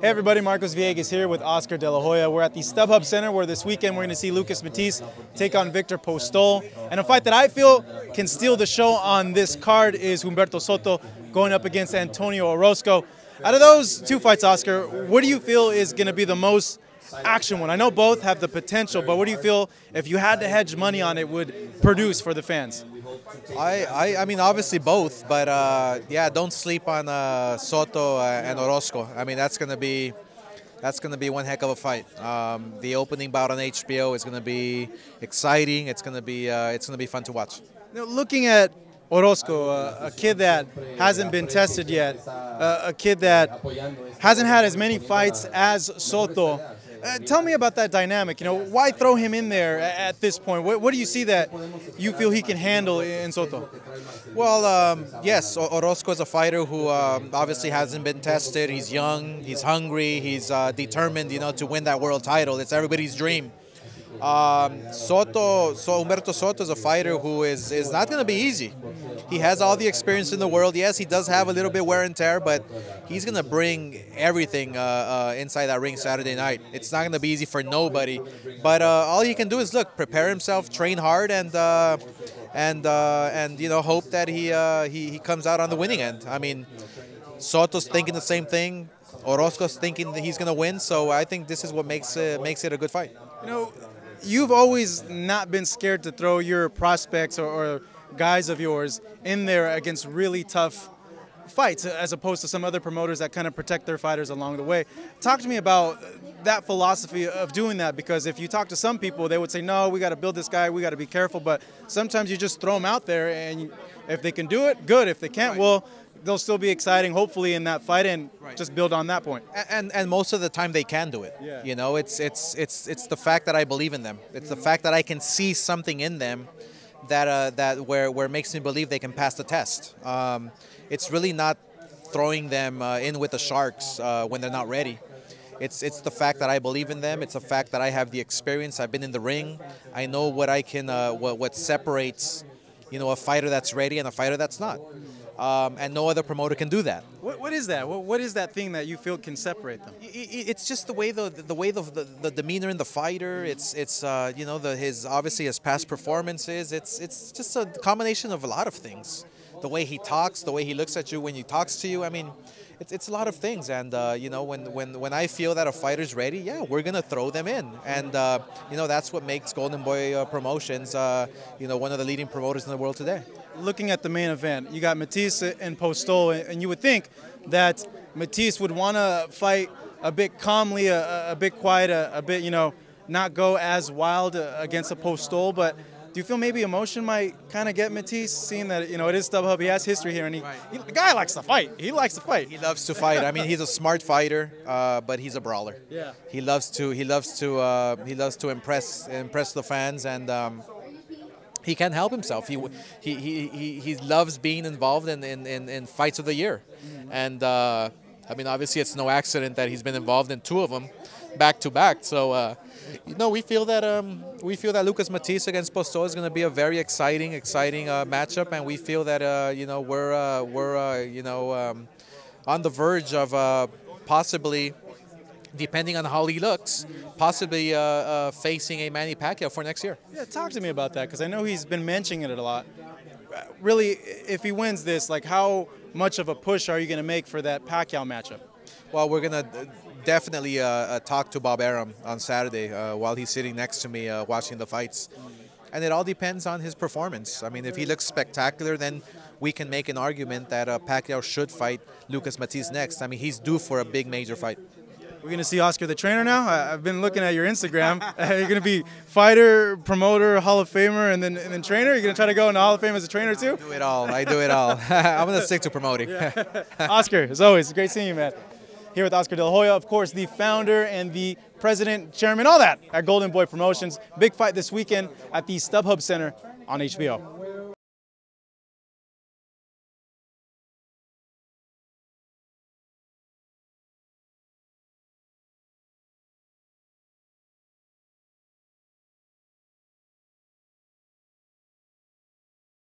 Hey everybody, Marcos Villegas here with Oscar De La Hoya. We're at the StubHub Center where this weekend we're going to see Lucas Matthysse take on Viktor Postol. And a fight that I feel can steal the show on this card is Humberto Soto going up against Antonio Orozco. Out of those two fights, Oscar, what do you feel is going to be the most action one? I know both have the potential, but what do you feel, if you had to hedge money on it, would produce for the fans? I mean, obviously both, but yeah, don't sleep on Soto and Orozco. I mean, that's gonna be one heck of a fight. The opening bout on HBO is gonna be exciting. It's gonna be fun to watch. Now, looking at Orozco, a kid that hasn't been tested yet, a kid that hasn't had as many fights as Soto. Tell me about that dynamic. You know, why throw him in there at this point? What do you see that you feel he can handle in Soto? Well, yes, Orozco is a fighter who obviously hasn't been tested. He's young, he's hungry, he's determined, you know, to win that world title. It's everybody's dream. Humberto Soto is a fighter who is not going to be easy. He has all the experience in the world. Yes, he does have a little bit wear and tear, but he's going to bring everything inside that ring Saturday night. It's not going to be easy for nobody. But all he can do is prepare himself, train hard, and you know, hope that he comes out on the winning end. I mean, Soto's thinking the same thing. Orozco's thinking that he's going to win. So I think this is what makes it a good fight. You know, you've always not been scared to throw your prospects or guys of yours in there against really tough fights, as opposed to some other promoters that kind of protect their fighters along the way. Talk to me about that philosophy of doing that, because if you talk to some people, they would say, no, we got to build this guy, we got to be careful, but sometimes you just throw them out there, and if they can do it, good. If they can't, well, they'll still be exciting, hopefully, in that fight, and just build on that point. And most of the time they can do it. Yeah. You know, it's the fact that I believe in them. It's the fact that I can see something in them that where it makes me believe they can pass the test. It's really not throwing them in with the sharks when they're not ready. It's the fact that I believe in them. It's the fact that I have the experience. I've been in the ring. I know what I can, what separates, you know, a fighter that's ready and a fighter that's not. And no other promoter can do that. What is that? What is that thing that you feel can separate them? It's just the way the demeanor in the fighter. It's you know, his past performances. It's just a combination of a lot of things. The way he talks, the way he looks at you when he talks to you. I mean, it's a lot of things. And you know, when I feel that a fighter's ready, yeah, we're gonna throw them in. And you know, that's what makes Golden Boy Promotions, you know, one of the leading promoters in the world today. Looking at the main event, you got Matthysse and Postol, and you would think that Matthysse would want to fight a bit calmly, a bit quiet, a bit, you know, not go as wild against a Postol. But do you feel maybe emotion might kind of get Matthysse, seeing that, you know, it is StubHub, he has history here, and the guy likes to fight. He likes to fight. He loves to fight. I mean, he's a smart fighter, but he's a brawler. Yeah. He loves to impress the fans, and he can't help himself. He loves being involved in fights of the year. And I mean, obviously it's no accident that he's been involved in 2 of them back to back. So you know, we feel that Lucas Matthysse against Postol is going to be a very exciting matchup, and we feel that you know, we're you know, on the verge of possibly, depending on how he looks, possibly facing a Manny Pacquiao for next year. Yeah, talk to me about that, because I know he's been mentioning it a lot. Really, if he wins this, like, how much of a push are you going to make for that Pacquiao matchup? Well, we're going to definitely talk to Bob Arum on Saturday while he's sitting next to me watching the fights. And it all depends on his performance. I mean, if he looks spectacular, then we can make an argument that Pacquiao should fight Lucas Matthysse next. I mean, he's due for a big major fight. We're going to see Oscar the trainer now. I've been looking at your Instagram. You're going to be fighter, promoter, Hall of Famer, and then trainer? You're going to try to go into Hall of Fame as a trainer too? I do it all. I do it all. I'm going to stick to promoting. Yeah. Oscar, as always, great seeing you, man. Here with Oscar De La Hoya, of course, the founder and the president, chairman, all that at Golden Boy Promotions. Big fight this weekend at the StubHub Center on HBO.